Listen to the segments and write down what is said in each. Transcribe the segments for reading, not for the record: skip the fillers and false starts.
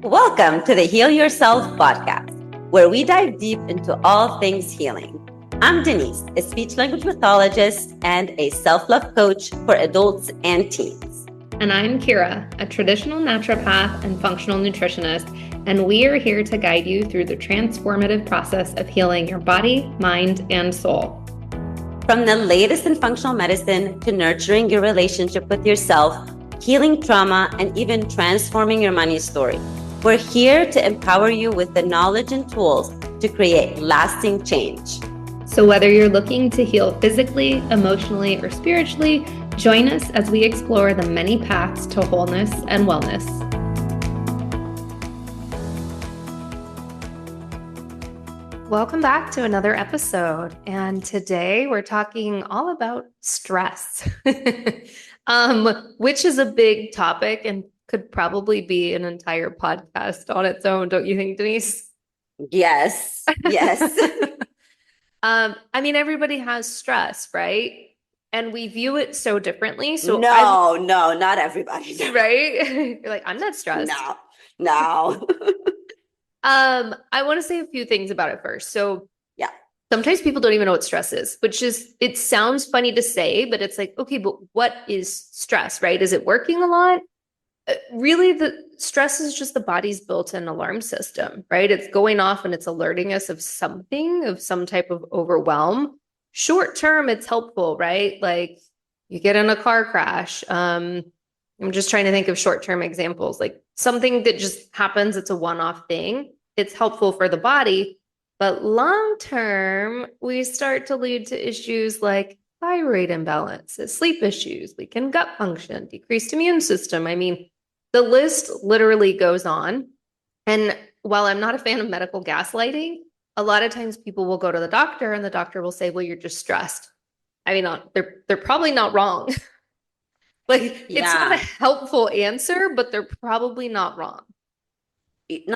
Welcome to the Heal Yourself podcast, where we dive deep into all things healing. I'm Denise, a speech language pathologist and a self-love coach for adults and teens. And I'm Kira, a traditional naturopath and functional nutritionist, and we are here to guide you through the transformative process of healing your body, mind, and soul. From the latest in functional medicine to nurturing your relationship with yourself, healing trauma, and even transforming your money story, we're here to empower you with the knowledge and tools to create lasting change. So whether you're looking to heal physically, emotionally, or spiritually, join us as we explore the many paths to wholeness and wellness. Welcome back to another episode. And today we're talking all about stress, which is a big topic and could probably be an entire podcast on its own. Don't you think, Denise? Yes. Everybody has stress, right? And we view it so differently. So No, not everybody. Right? You're like, I'm not stressed. No. I want to say a few things about it first. So yeah, sometimes people don't even know what stress is, which is, it sounds funny to say, but it's like, okay, but what is stress, right? Is it working a lot? Really, the stress is just the body's built-in alarm system, right? It's going off and it's alerting us of something, of some type of overwhelm. Short term, it's helpful, right? Like you get in a car crash. I'm just trying to think of short-term examples, like something that just happens. It's a one-off thing. It's helpful for the body, but long-term, we start to lead to issues like thyroid imbalances, sleep issues, weakened gut function, decreased immune system. I mean, the list literally goes on. And while I'm not a fan of medical gaslighting, a lot of times people will go to the doctor and the doctor will say, well, you're just stressed. I mean, they're probably not wrong. It's not a helpful answer, but they're probably not wrong.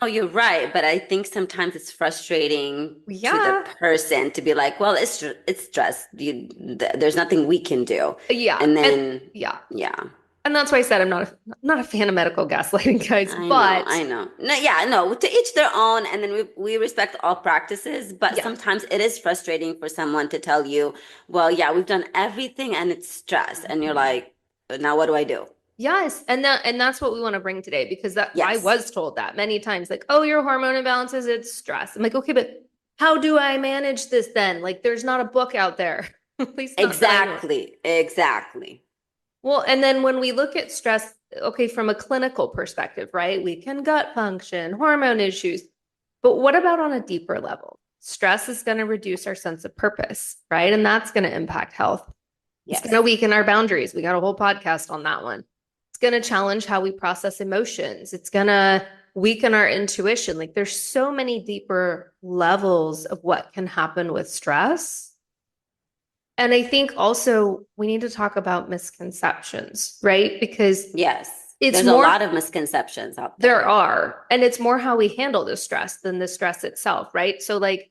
No, you're right. But I think sometimes it's frustrating to the person to be like, well, it's stress. There's nothing we can do. Yeah. And then, And that's why I said I'm not a fan of medical gaslighting, guys. I know. No, to each their own. And then we respect all practices. But sometimes it is frustrating for someone to tell you, well, yeah, we've done everything and it's stress. And you're like, now what do I do? Yes. And that's what we want to bring today, because I was told that many times, like, oh, your hormone imbalances, it's stress. I'm like, okay, but how do I manage this then? Like, there's not a book out there. At least Exactly. Well, and then when we look at stress, okay, from a clinical perspective, right? Weakened gut function, hormone issues. But what about on a deeper level? Stress is going to reduce our sense of purpose, right? And that's going to impact health. Yes. It's going to weaken our boundaries. We got a whole podcast on that one. It's going to challenge how we process emotions. It's going to weaken our intuition. Like there's so many deeper levels of what can happen with stress. And I think also we need to talk about misconceptions, right? Because there's a lot of misconceptions out there. There are. And it's more how we handle the stress than the stress itself, right? So like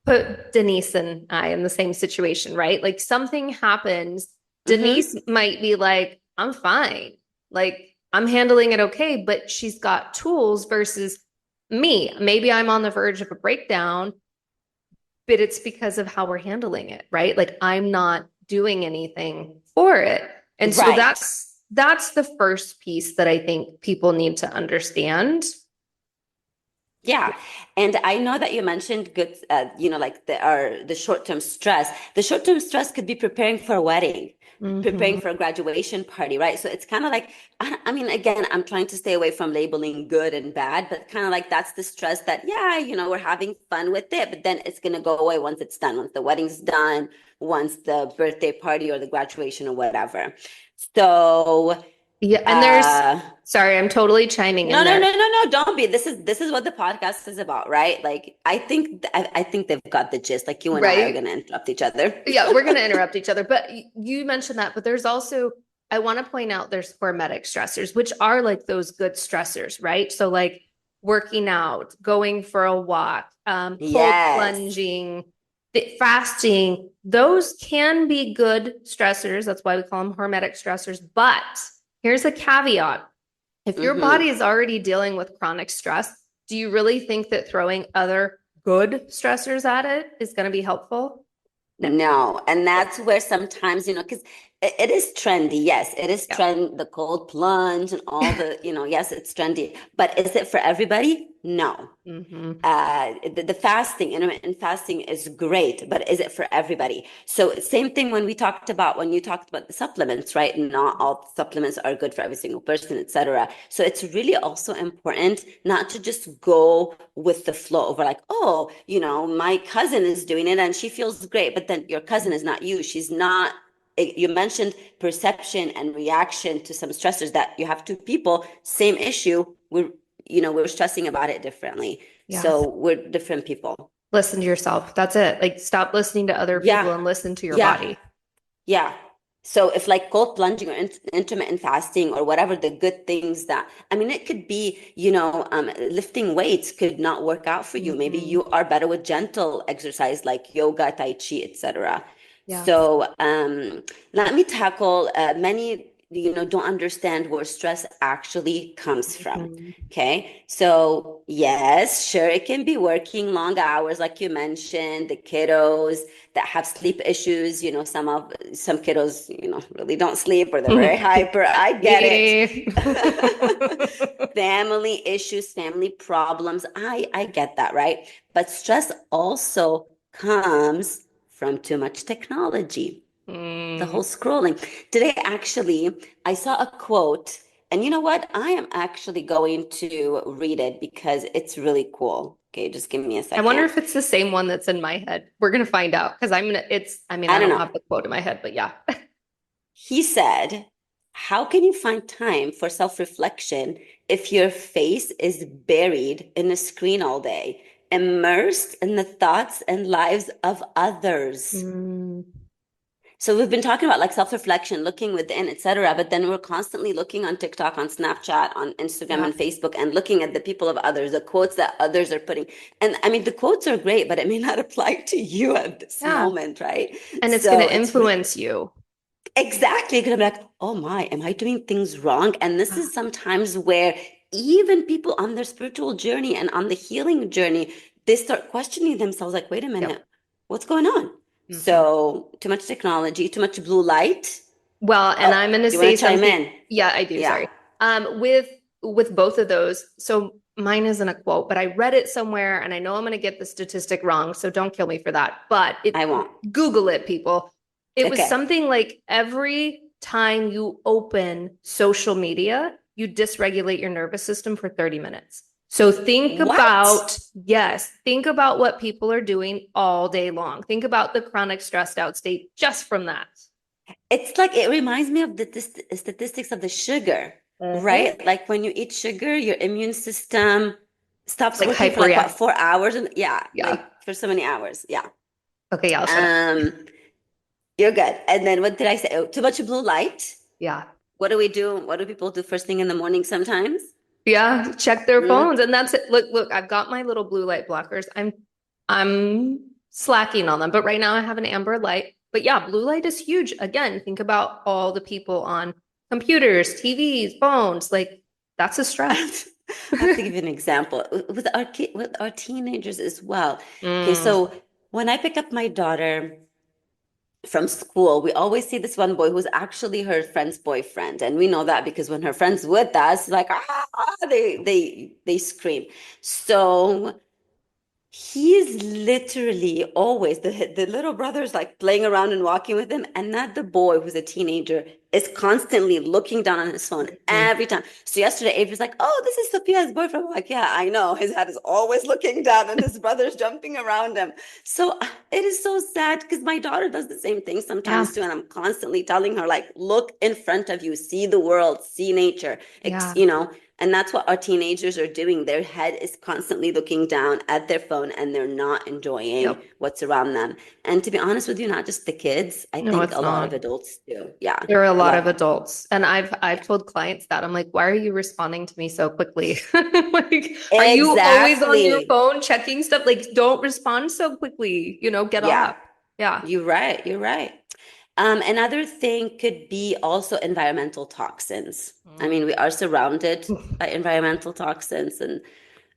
put Denise and I in the same situation, right? Like something happens. Denise might be like, I'm fine. Like I'm handling it okay, but she's got tools versus me. Maybe I'm on the verge of a breakdown, but it's because of how we're handling it, right? Like I'm not doing anything for it. And so that's the first piece that I think people need to understand. Yeah. And I know that you mentioned good, like the short-term stress. The short-term stress could be preparing for a wedding, preparing for a graduation party, right? So it's kind of like, I mean, again, I'm trying to stay away from labeling good and bad, but kind of like that's the stress that, we're having fun with it, but then it's going to go away once it's done, once the wedding's done, once the birthday party or the graduation or whatever. So yeah, and sorry, I'm totally chiming in there. No, don't be. This is what the podcast is about, right? Like I think they've got the gist. Like you and I are going to interrupt each other. Yeah, we're going to interrupt each other. But you mentioned that, but there's also, I want to point out there's hormetic stressors, which are like those good stressors, right? So like working out, going for a walk, cold plunging, fasting, those can be good stressors. That's why we call them hormetic stressors. But here's a caveat. If your body Mm-hmm. is already dealing with chronic stress, do you really think that throwing other good stressors at it is going to be helpful? No. No, and Yeah. that's where sometimes, because it is trendy. Yes, it is Yeah. trend, the cold plunge and all the, yes, it's trendy. But is it for everybody? No. Hmm. The fasting, intermittent fasting is great, but is it for everybody? So same thing when you talked about the supplements, right? Not all supplements are good for every single person, etc. So it's really also important not to just go with the flow over like, oh, my cousin is doing it and she feels great, but then your cousin is not you. She's not. You mentioned perception and reaction to some stressors that you have two people, same issue. We're stressing about it differently. Yeah. So we're different people. Listen to yourself. That's it. Like, stop listening to other people Yeah. and listen to your Yeah. body. Yeah. So if like cold plunging or intermittent fasting or whatever the good things that, I mean, it could be, lifting weights could not work out for you. Maybe Hmm. you are better with gentle exercise like yoga, tai chi, etc. Yeah. So let me tackle many, don't understand where stress actually comes from. Mhm. Okay. So yes, sure, it can be working long hours, like you mentioned, the kiddos that have sleep issues, some kiddos, really don't sleep or they're very hyper. I get Me. it. Family issues, family problems. I get that, right? But stress also comes from too much technology, the Mm. whole scrolling. Today, actually, I saw a quote, and you know what? I am actually going to read it because it's really cool. Okay, just give me a I wonder second. if it's the same one that's in my head. We're gonna find out because I mean, I I don't don't know. have the quote in my head, but yeah. He said, how can you find time for self-reflection if your face is buried in a screen all day, immersed in the thoughts and lives of others? Mm. So we've been talking about like self-reflection, looking within, etc. But then we're constantly looking on TikTok, on Snapchat, on Instagram Yeah. and Facebook, and looking at the people of others, the quotes that others are putting. And I mean, the quotes are great, but it may not apply to you at this Yeah. moment, right? And it's gonna So it's influence you. exactly gonna be like, oh my, am I doing things wrong? And this Ah. is sometimes where even people on their spiritual journey and on the healing journey, they start questioning themselves, like, wait a Yep. minute, what's going on? Hmm. So too much technology, too much blue light. Well, and Oh, I'm gonna do you want say to chime something. in? Yeah, I do. Yeah, Sorry. With both of those, so mine isn't a quote, but I read it somewhere, and I know I'm gonna get the statistic wrong, so don't kill me for that. But I won't. Google it, people. It was Okay. something like every time you open social media, you dysregulate your nervous system for 30 minutes. So What? think about what people are doing all day long. Think about the chronic stressed out state just from that. It's like it reminds me of the statistics of the sugar, Mhm. right? Like when you eat sugar, your immune system stops Like working for like what, hyperreact. 4 hours? And yeah, Yeah. like for so many hours. Yeah. Okay, yeah, I'll shut up. Um, you're good. And then what did I say? Oh, too much blue light. Yeah. What do we do? What do people do first thing in the morning sometimes? Yeah, check their Hmm? phones and that's it. Look, I've got my little blue light blockers. I'm slacking on them, but right now I have an amber light. But yeah, blue light is huge. Again, think about all the people on computers, TVs, phones. Like that's a stress. I have to give you an example with with our teenagers as well. Okay, Mm, so when I pick up my daughter from school, we always see this one boy who's actually her friend's boyfriend, and we know that because when her friend's with us, like they scream. So he's literally always the little brother's like playing around and walking with him, and not the boy who's a teenager is constantly looking down on his phone mm, every time. So yesterday, Avery's like, "Oh, this is Sophia's boyfriend." I'm like, "Yeah, I know." His head is always looking down, and his brother's jumping around him. So it is so sad because my daughter does the same thing yeah, sometimes too, and I'm constantly telling her like, "Look in front of you, see the world, see nature." yeah. And that's what our teenagers are doing. Their head is constantly looking down at their phone and they're not enjoying Yep. what's around them. And to be honest with you, not just the kids, I No, think it's a lot of not. adults do. Yeah, There are a a lot lot of of, adults, and I've yeah. told clients that I'm like, why are you responding to me so quickly? Like, are you always on your Exactly. phone checking stuff? Like, don't respond so quickly. Get Yeah, off. Yeah. you're right. You're right. Another thing could be also environmental toxins. I Mm. mean, we are surrounded by environmental toxins, and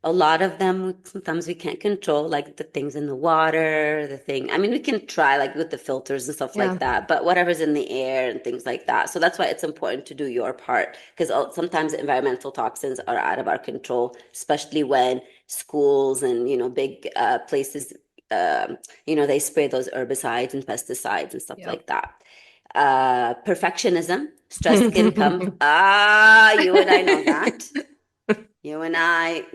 a lot of them sometimes we can't control, like the things in the water, the thing. I mean, we can try like with the filters and stuff Yeah. like that, but whatever's in the air and things like that. So that's why it's important to do your part because sometimes environmental toxins are out of our control, especially when schools and big places, they spray those herbicides and pesticides and stuff Yep. like that. Perfectionism, stress can come. You and I know that. You and I,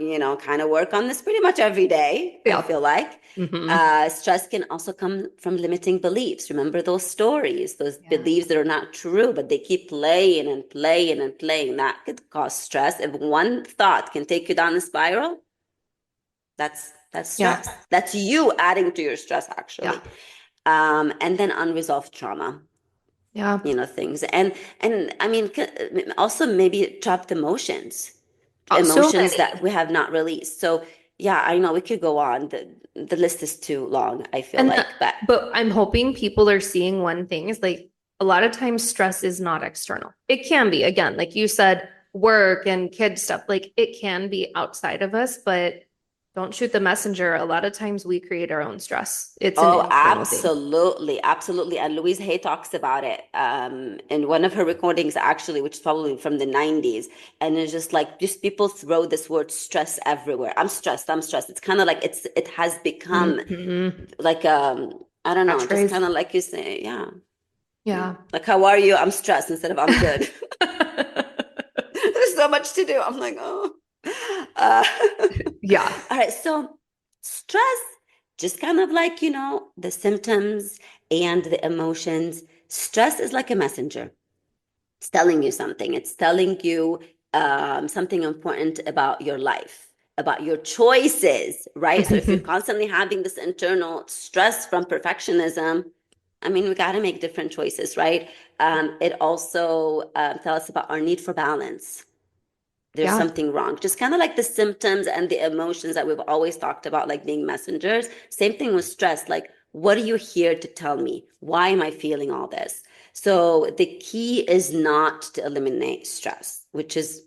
kind of work on this pretty much every day, I Yeah. feel like. Hmm. Stress can also come from limiting beliefs. Remember those stories, those Yeah. beliefs that are not true, but they keep playing and playing and playing. That could cause stress. If one thought can take you down the spiral, that's Yeah. stress. That's you adding to your stress, Yeah. actually. And then unresolved trauma, Yeah. things. And I mean, also maybe trapped emotions, So emotions that many. we have not released. So yeah, I know we could go on. The list is too long, I feel And like, but but I'm hoping people are seeing one thing is like a lot of times stress is not external. It can be, again, like you said, work and kid stuff, like it can be outside of us, but don't shoot the messenger. A lot of times we create our own stress. It's an oh, internal thing. absolutely, absolutely. And Louise Hay talks about it in one of her recordings, actually, which is probably from the 90s. And it's just like, just people throw this word stress everywhere. I'm stressed. I'm stressed. It's kind of like it has become Hmm. like, I don't know, just Catchphrase. kind of like you say, yeah, yeah. Yeah. Like, how are you? I'm stressed instead of I'm good. There's so much to do. I'm like, oh. Uh, Yeah. all right. So, stress, just kind of like, the symptoms and the emotions. Stress is like a messenger. It's telling you something. It's telling you something important about your life, about your choices, right? So, if you're constantly having this internal stress from perfectionism, I mean, we got to make different choices, right? It also tells us about our need for balance. There's Yeah. something wrong. Just kind of like the symptoms and the emotions that we've always talked about, like being messengers. Same thing with stress. Like, what are you here to tell me? Why am I feeling all this? So the key is not to eliminate stress, which is,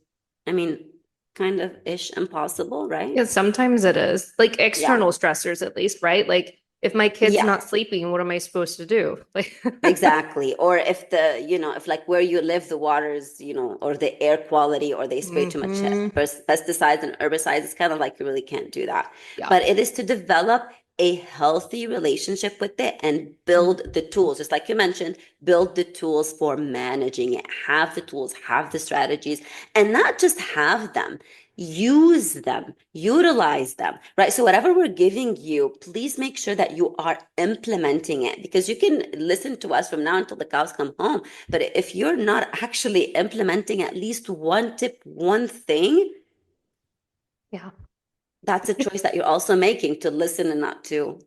I mean, kind of ish impossible, right? Yeah, sometimes it is. Like Yeah. external stressors at least, right? Like if my kid's Yeah. not sleeping, what am I supposed to do? Like Exactly. Or if if like where you live, the waters, or the air quality, or they spray too much hmm. pesticides and herbicides, it's kind of like you really can't do that. Yeah. But it is to develop a healthy relationship with it and build the tools, just like you mentioned, build the tools for managing it, have the tools, have the strategies, and not just have them, use them, utilize them, right? So whatever we're giving you, please make sure that you are implementing it, because you can listen to us from now until the cows come home, but if you're not actually implementing at least one tip, one thing, Yeah. that's a choice that you're also making, to listen and not to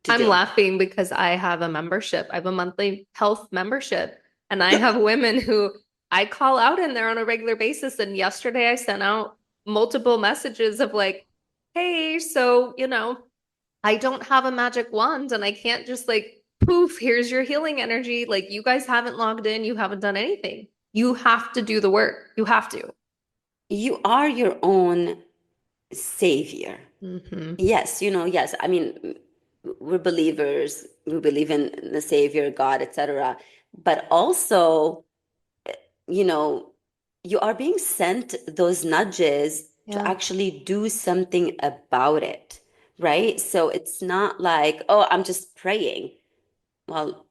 I'm do. laughing because I have a membership. I have a monthly health membership, and I have women who I call out in there on a regular basis. And yesterday I sent out multiple messages of like, hey, so, I don't have a magic wand and I can't just like, poof, here's your healing energy. Like, you guys haven't logged in, you haven't done anything. You have to do the work. You have to. You are your own savior. Hmm. Yes, yes. I mean, we're believers, we believe in the savior, God, etc. But also, you know, you are being sent those nudges to Yeah. actually do something about it, right? So it's not like, oh, I'm just praying. Well,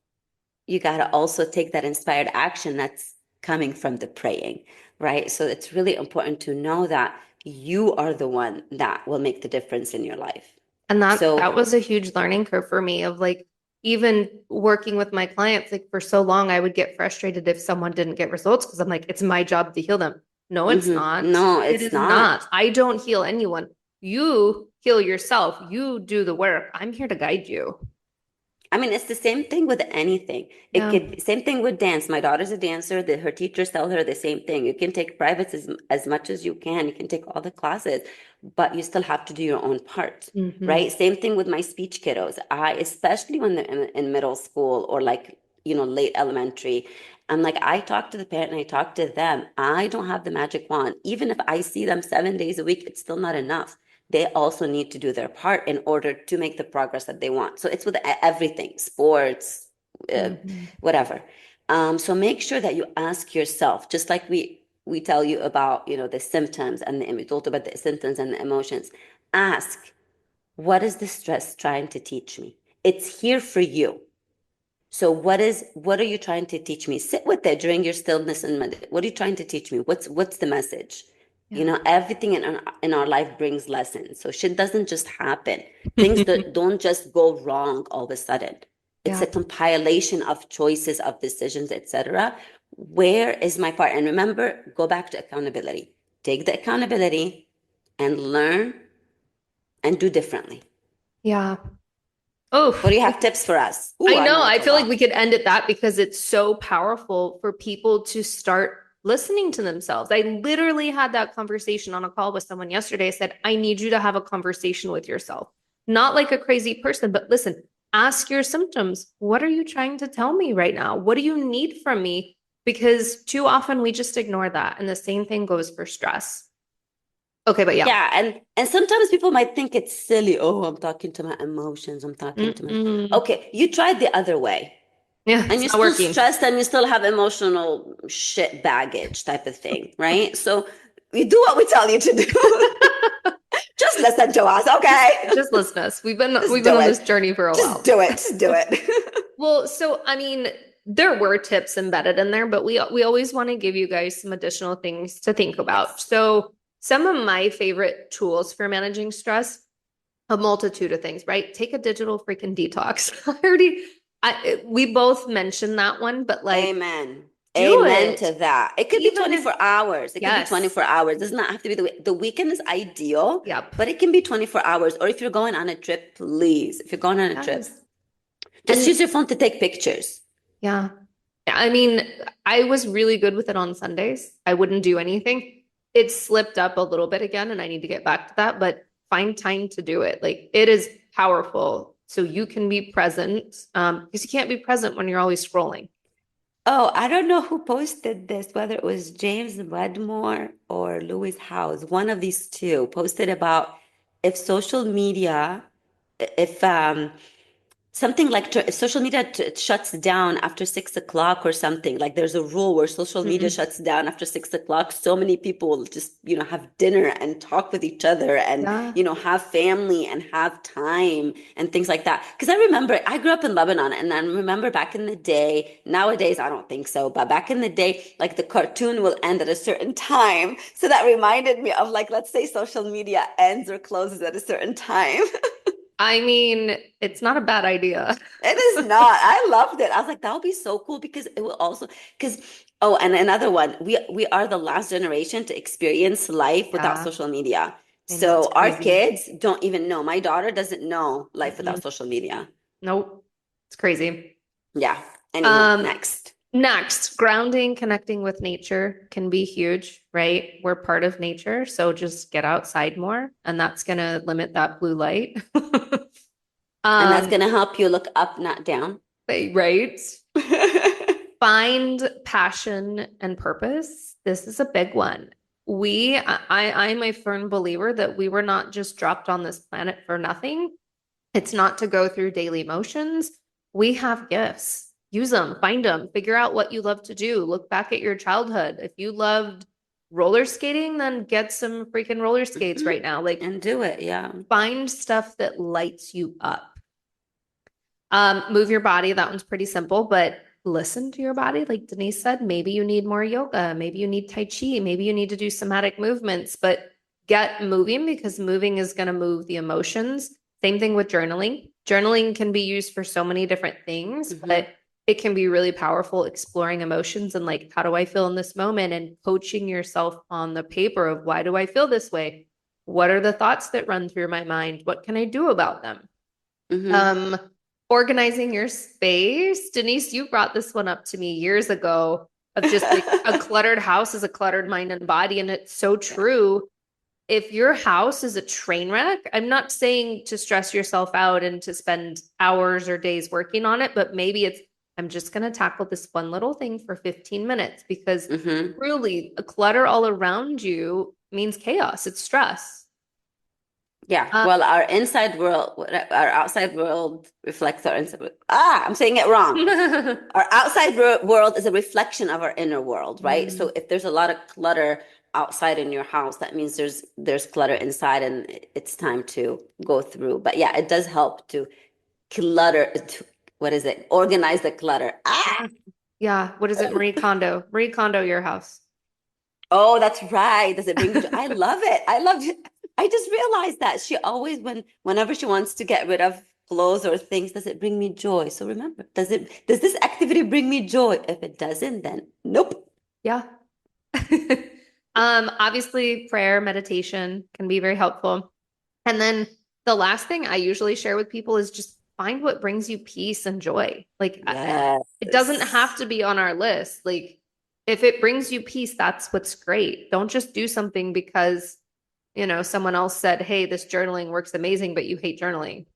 you got to also take that inspired action that's coming from the praying, right? So it's really important to know that you are the one that will make the difference in your life. And that So, was a huge learning curve for me of like even working with my clients, like for so long I would get frustrated if someone didn't get results because I'm like, it's my job to heal them. No, it's not. no, It it's is not. not. I don't heal anyone. You heal yourself. You do the work. I'm here to guide you. I mean, it's the same thing with anything. It Yeah. could be same thing with dance. My daughter's a dancer. Her teachers tell her the same thing. You can take privates as much as you can. You can take all the classes, but you still have to do your own part, Hmm. right? Same thing with my speech kiddos. I, especially when they're in middle school or like late elementary. I'm like, I talk to the parent and I talk to them. I don't have the magic wand. Even if I see them 7 days a week, it's still not enough. They also need to do their part in order to make the progress that they want. So it's with everything, sports, uh, Mhm. whatever. So make sure that you ask yourself, just like we tell you about, the symptoms and we talked about the symptoms and the emotions. Ask, what is the stress trying to teach me? It's here for you. So what are you trying to teach me? Sit with it during your stillness and what are you trying to teach me? What's the message? Yeah. Everything in our life brings lessons. So shit doesn't just happen. Things that don't just go wrong all of a sudden. It's Yeah. a compilation of choices, of decisions, etc. Where is my part? And remember, go back to accountability. Take the accountability and learn and do differently. Yeah. What Oh, do you have tips for us? Ooh, I I know. know I it's a feel like we lot. could end at that because it's so powerful for people to start listening to themselves. I literally had that conversation on a call with someone yesterday. I said, I need you to have a conversation with yourself. Not like a crazy person, but listen, ask your symptoms. What are you trying to tell me right now? What do you need from me? Because too often we just ignore that. And the same thing goes for stress. Okay, but yeah. Yeah, and sometimes people might think it's silly. Oh, I'm talking to my emotions. I'm talking to my. Mm-mm. Okay, you tried the other way, Yeah, and it's you're not still working. stressed, and you still have emotional shit baggage type of thing, right? So we do what we tell you to do. Just listen to us, Just okay? just listen to us. Just We've been do on it. this journey for a Just while. do it. Just do it. Well, so I mean, there were tips embedded in there, but we always want to give you guys some additional things to think about. Yes. So some of my favorite tools for managing stress, a multitude of things, right? Take a digital freaking detox. We both mentioned that one, but like Amen. do Amen it. to that. It could be Even if, 24 hours. It could be yes. 24 hours. It does not have to be the weekend is ideal, Yep. but it can be 24 hours. Or if you're going on a trip, please, if you're going on a trip, Yes. just And use your phone to take pictures. yeah. I mean, I was really good with it on Sundays. I wouldn't do anything. It slipped up a little bit again, and I need to get back to that, but find time to do it. Like it is powerful. So you can be present, because you can't be present when you're always scrolling. Oh, I don't know who posted this, whether it was James Wedmore or Louis House. One of these two posted about if social media, if something like if social media shuts down after 6 o'clock or something, like there's a rule where social media Mm-mm. shuts down after 6 o'clock, so many people will just, have dinner and talk with each other and, Yeah. have family and have time and things like that. Because I remember I grew up in Lebanon and I remember back in the day, nowadays, I don't think so, but back in the day, like the cartoon will end at a certain time. So that reminded me of like, let's say social media ends or closes at a certain time. I mean, it's not a bad idea. It is not. I loved it. I was like, that would be so cool because it will also because oh, and another one, we are the last generation to experience life without Yeah, social media. I know it's So our crazy. kids don't even know. My daughter doesn't know life Mm-mm. without social media. Nope. It's crazy. Yeah. Anywho, Um, next. Next, grounding, connecting with nature can be huge, right? We're part of nature, so just get outside more, and that's going to limit that blue light. And that's Um, gonna help you look up, not down. right? Find passion and purpose. This is a big one. I'm a firm believer that we were not just dropped on this planet for nothing. It's not to go through daily motions. We have gifts. Use them, find them, figure out what you love to do. Look back at your childhood. If you loved roller skating, then get some freaking roller skates Mhm. right now. Like And do it, yeah. find stuff that lights you up. Move your body. That one's pretty simple, but listen to your body. Like Denise said, maybe you need more yoga. Maybe you need Tai Chi. Maybe you need to do somatic movements, but get moving because moving is going to move the emotions. Same thing with journaling. Journaling can be used for so many different things, Hmm. but it can be really powerful exploring emotions and like, how do I feel in this moment? And coaching yourself on the paper of why do I feel this way? What are the thoughts that run through my mind? What can I do about them? Hmm. Um, Organizing your space. Denise, you brought this one up to me years ago of just like a cluttered house is a cluttered mind and body. And it's so Yeah. true. If your house is a train wreck, I'm not saying to stress yourself out and to spend hours or days working on it, but maybe it's I'm just going to tackle this one little thing for 15 minutes because Hmm. truly a clutter all around you means chaos. It's stress. Yeah. Um, Well, our inside world, our outside world reflects our inside. I'm saying it wrong. Our outside world is a reflection of our inner world, right? So mm, if there's a lot of clutter outside in your house, that means there's clutter inside, and it's time to go through. But yeah, it does help to clutter. What is it? Organize the clutter. yeah. Yeah. What is it? Marie Kondo. Marie Kondo your house. Oh, that's right. Does it bring you joy? I love it. I love it. I just realized that she always, whenever she wants to get rid of clothes or things, does it bring me joy? So remember, does this activity bring me joy? If it doesn't, then nope. Yeah. Obviously prayer, meditation can be very helpful. And then the last thing I usually share with people is just find what brings you peace and joy. Like it doesn't have Yes. to be on our list. Like if it brings you peace, that's what's great. Don't just do something because, someone else said, "Hey, this journaling works amazing," but you hate journaling.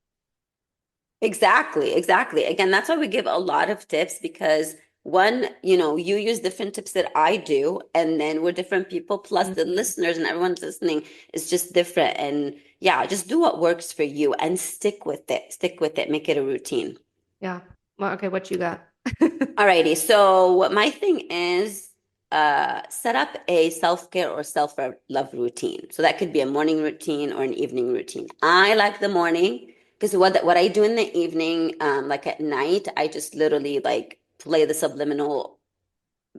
Exactly, exactly. Again, that's why we give a lot of tips because one, you use different tips that I do, and then we're different people, plus the Mhm. listeners and everyone's listening is just different. And yeah, just do what works for you and stick with it. Stick with it. Make it a routine. Yeah. Well, okay, what you got? Alrighty. So what my thing is, set up a self-care or self-love routine. So that could be a morning routine or an evening routine. I like the morning because what I do in the evening, like at night, I just literally like play the subliminal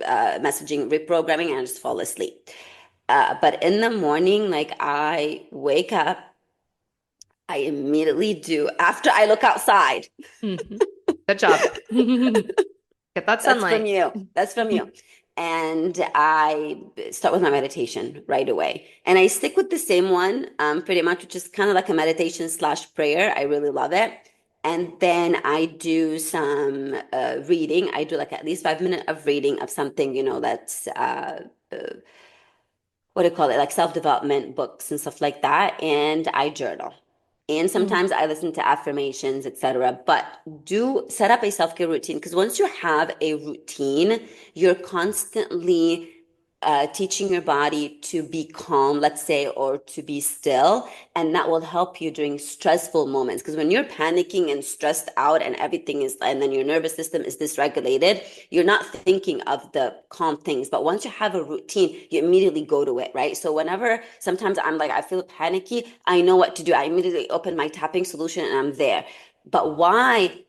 messaging reprogramming and I just fall asleep. But in the morning, like I wake up, I immediately do after I look outside. Mhm. Good job. Get that That's from sunlight. you. That's from you. And I start with my meditation right away. And I stick with the same one, pretty much, which is kind of like a meditation slash prayer. I really love it. And then I do some reading. I do like at least 5 minutes of reading of something, that's what do you call it, like self-development books and stuff like that. And I journal. And Mm, sometimes I listen to affirmations, etc. But do set up a self-care routine because once you have a routine, you're constantly teaching your body to be calm, let's say, or to be still. And that will help you during stressful moments. Because when you're panicking and stressed out and everything is, and then your nervous system is dysregulated, you're not thinking of the calm things. But once you have a routine, you immediately go to it, right? So whenever sometimes I'm like, I feel panicky, I know what to do. I immediately open my tapping solution and I'm there. But why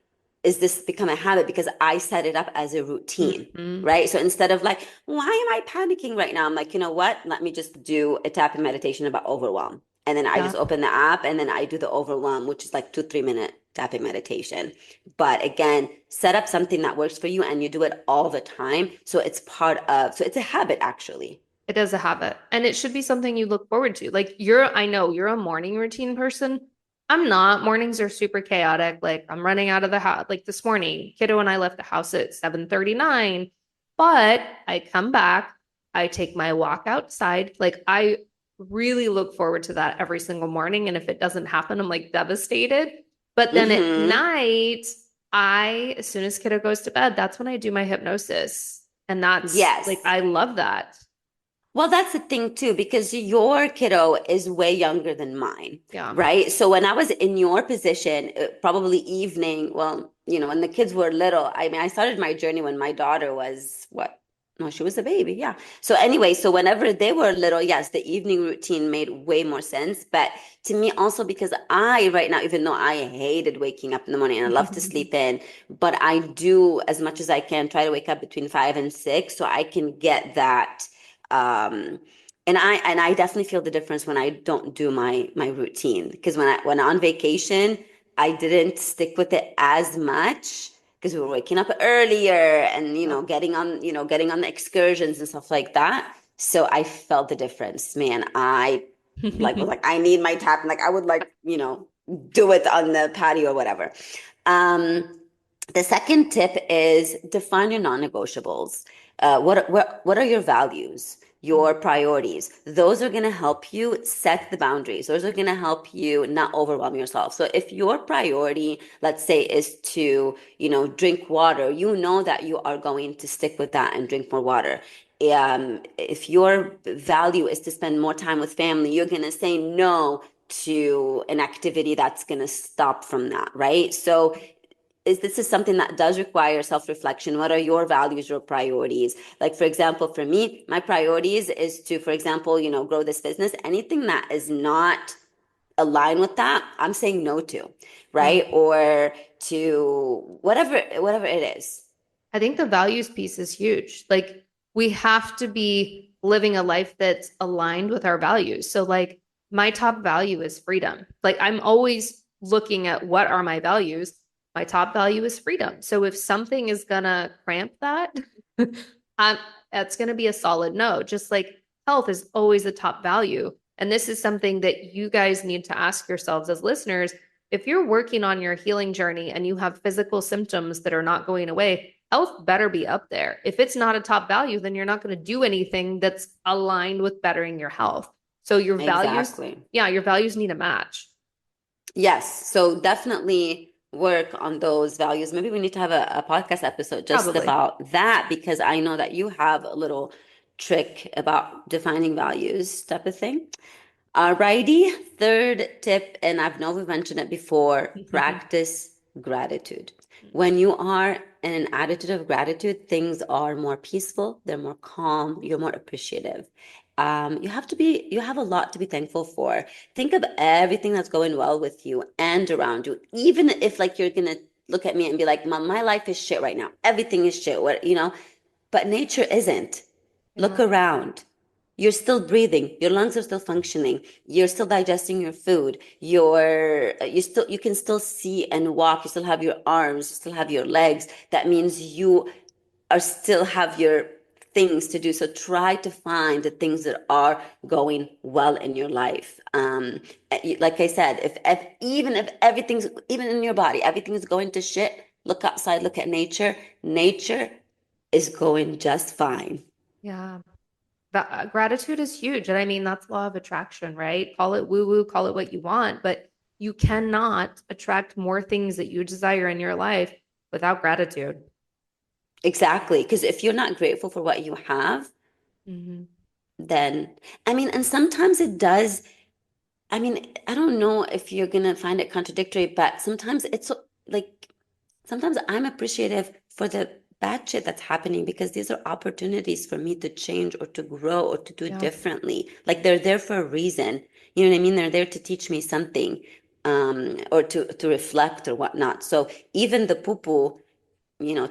is this become a habit? Because I set it up as a routine, mhm. right? So instead of like, why am I panicking right now? I'm like, you know what? Let me just do a tapping meditation about overwhelm. And then I Yeah. just open the app and then I do the overwhelm, which is like 2, 3 minute tapping meditation. But again, set up something that works for you and you do it all the time. So it's a habit actually. It is a habit. And it should be something you look forward to. Like I know you're a morning routine person. I'm not. Mornings are super chaotic. Like I'm running out of the house. Like this morning, kiddo and I left the house at 7:39, but I come back, I take my walk outside. Like I really look forward to that every single morning. And if it doesn't happen, I'm like devastated. But then at Mm-hmm. night, as soon as kiddo goes to bed, that's when I do my hypnosis. And that's like, Yes. I love that. Well, that's the thing too, because your kiddo is way younger than mine, Yeah. right? So when I was in your position, probably evening, well, when the kids were little, I mean, I started my journey when my daughter was what? No, she was a baby, yeah. So anyway, so whenever they were little, yes, the evening routine made way more sense. But to me also because I right now, even though I hated waking up in the morning and I love to sleep in, but I do as much as I can try to wake up between 5 and 6 so I can get that and I definitely feel the difference when I don't do my routine because when on vacation I didn't stick with it as much because we were waking up earlier and Yep. getting on the excursions and stuff like that. So I felt the difference, man. I like was like I need my tap and like I would like do it on the patio or whatever. Um, the second tip is define your non-negotiables. What are your values? your priorities. Those are going to help you set the boundaries. Those are going to help you not overwhelm yourself. So if your priority, let's say, is to, drink water, you know that you are going to stick with that and drink more water. If your value is to spend more time with family, you're going to say no to an activity that's going to stop from that, right? So this is something that does require self-reflection. What are your values, your priorities? Like, for example, for me, my priorities is to, for example, grow this business. Anything that is not aligned with that, I'm saying no to, Yeah. right? Or to whatever it is. I think the values piece is huge. Like we have to be living a life that's aligned with our values. So like my top value is freedom. Like I'm always looking at what are my values. My top value is freedom. So if something is gonna cramp that, um, that's gonna be a solid no. Just like health is always a top value. And this is something that you guys need to ask yourselves as listeners. If you're working on your healing journey and you have physical symptoms that are not going away, health better be up there. If it's not a top value, then you're not going to do anything that's aligned with bettering your health. So your values, Exactly. yeah, your values need a match. Yes. So definitely work on those values. Maybe we need to have a podcast episode just Probably. about that, because I know that you have a little trick about defining values type of thing. Alrighty, third tip, and I've know we've mentioned it before, practice gratitude. When you are in an attitude of gratitude, things are more peaceful, they're more calm, you're more appreciative. You have a lot to be thankful for. Think of everything that's going well with you and around you, even if like you're gonna look at me and be like, Mom, my life is shit right now. Everything is shit, but nature isn't. Look Yeah. around. You're still breathing. Your lungs are still functioning. You're still digesting your food. You can still see and walk. You still have your arms. You still have your legs. That means you are still have your things to do. So try to find the things that are going well in your life. Like I said, if everything's even in your body, everything is going to shit. Look outside. Look at nature. Nature is going just fine. Yeah. Gratitude is huge. And I mean, that's law of attraction, right? Call it woo woo, call it what you want, but you cannot attract more things that you desire in your life without gratitude. Exactly. Because if you're not grateful for what you have, Hmm. then, I mean, and sometimes it does. I mean, I don't know if you're going to find it contradictory, but sometimes like, sometimes I'm appreciative for the bad shit that's happening because these are opportunities for me to change or to grow or to do Yeah. differently. Like they're there for a reason. You know what I mean? They're there to teach me something, or to reflect or whatnot. So even the poo-poo,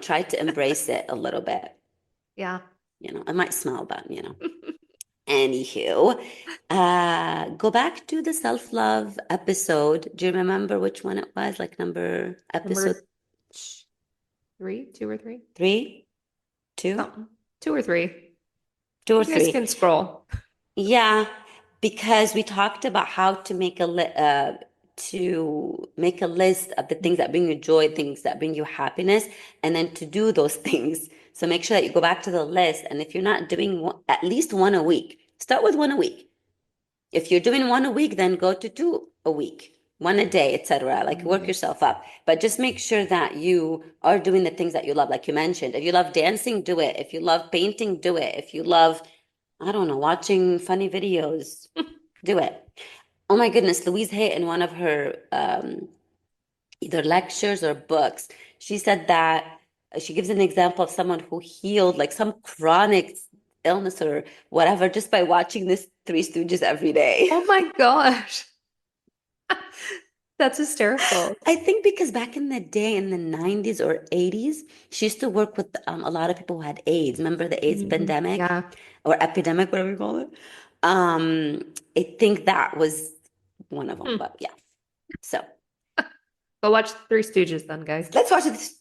try to embrace it a little bit. Yeah. It might smell, but. Anywho, go back to the self-love episode. Do you remember which one it was? Like episode Number three, two or three, three, two, something, two or three. two or You guys three. can scroll. Yeah, because we talked about how to make a list of the things that bring you joy, things that bring you happiness, and then to do those things. So make sure that you go back to the list, and if you're not doing at least one a week, start with one a week. If you're doing one a week, then go to two a week, one a day, etc. Like work Mhm. yourself up. But just make sure that you are doing the things that you love, like you mentioned. If you love dancing, do it. If you love painting, do it. If you love, I don't know, watching funny videos, do it. Oh my goodness, Louise Hay in one of her either lectures or books, she said that she gives an example of someone who healed like some chronic illness or whatever just by watching this Three Stooges every day. Oh my gosh. That's hysterical. I think because back in the day, in the 90s or 80s, she used to work with a lot of people who had AIDS. Remember the AIDS Mhm. pandemic Yeah. or epidemic, whatever you call it? I think that was one of them, Hmm. but yeah. So Go watch Three Stooges then, guys. let's watch this.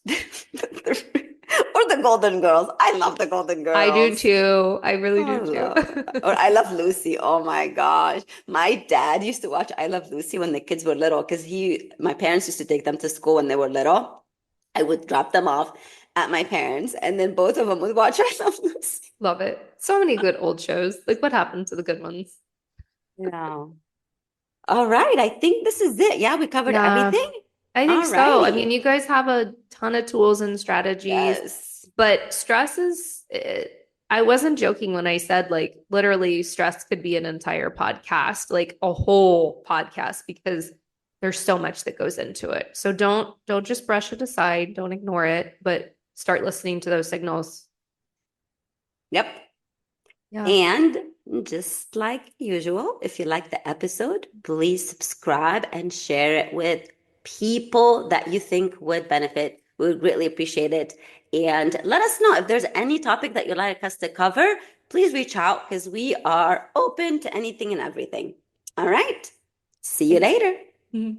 Or the Golden Girls. I love the Golden I do Girls. too. I really I do too. love, or I Love Lucy. Oh my gosh. My dad used to watch I Love Lucy when the kids were little because my parents used to take them to school when they were little. I would drop them off at my parents, and then both of them would watch I Love Lucy. Love it. So many good old shows. Like what happened to the good ones? Yeah. All right. I think this is it. Yeah, we covered Yeah, everything. I think All so. I mean, righty. you guys have a ton of tools and strategies, Yes. but stress is, I wasn't joking when I said like literally stress could be an entire podcast, like a whole podcast, because there's so much that goes into it. So don't just brush it aside, don't ignore it, but start listening to those signals. Yep. Yeah. And just like usual, if you like the episode, please subscribe and share it with people that you think would benefit. We would greatly appreciate it. And let us know if there's any topic that you'd like us to cover. Please reach out because we are open to anything and everything. All right. See you Thanks. later. Mhm.